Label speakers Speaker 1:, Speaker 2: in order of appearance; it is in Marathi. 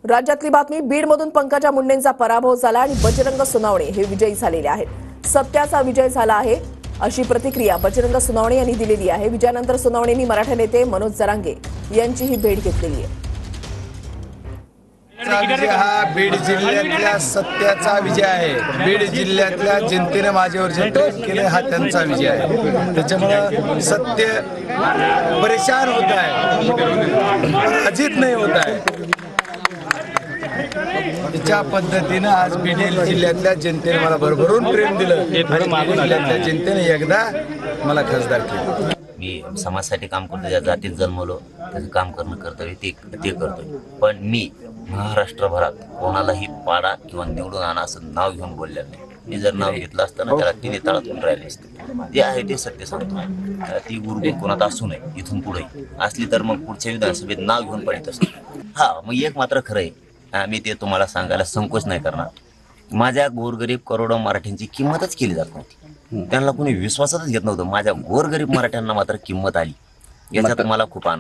Speaker 1: राज्यातली बातमी बीडमधून पंकजा मुंडेंचा पराभव झाला आणि बजरंग सोनवणे हे विजयी झालेले आहेत। सत्याचा विजय झाला आहे अशी प्रतिक्रिया बजरंग सोनवणे यांनी दिलेली आहे। विजयानंतर सोनवणेंनी मराठा नेते मनोज जरांगे यांचीही भेट घेतलेली आहे।
Speaker 2: हा बीड जिल्ह्यातल्या सत्याचा विजय आहे। बीड जिल्ह्यातल्या जनतेने माझ्यावर जे प्रेम केले हा त्यांचा विजय आहे। त्याच्यामुळे सत्य परेशान होत आहे, अजित नाही होत आहे। त्याच्या पद्धतीनं आज बीड जिल्ह्यातल्या जनतेने मला भरभरून प्रेम दिलं आणि बीड जिल्ह्यातल्या जनतेने एकदा मला खासदार केलं।
Speaker 3: मी समाजासाठी काम करतो, ज्या जातीत जन्मलो त्याचं काम करणं कर्तव्य ते करतोय। पण मी महाराष्ट्रभरात कोणालाही पाडा किंवा निवडून आणा असं नाव घेऊन बोललेलं नाही। मी जर नाव घेतलं असताना त्याला तिने तळातून राहिले असते। जे आहे ते सत्य सांगतो। ती गुरुगुण कोणात असू नये, इथून पुढे असली तर मग पुढच्या विधानसभेत नाव घेऊन पडित असतो। हा, मग एक मात्र खरं आहे, मी ते तुम्हाला सांगायला संकोच नाही करणार। माझ्या गोरगरीब करोडो मराठ्यांची किंमतच केली जात नव्हती। त्यांना कोणी विश्वासातच घेत नव्हतं। माझ्या गोरगरीब मराठ्यांना मात्र किंमत आली, याच्यात मला खूप आनंद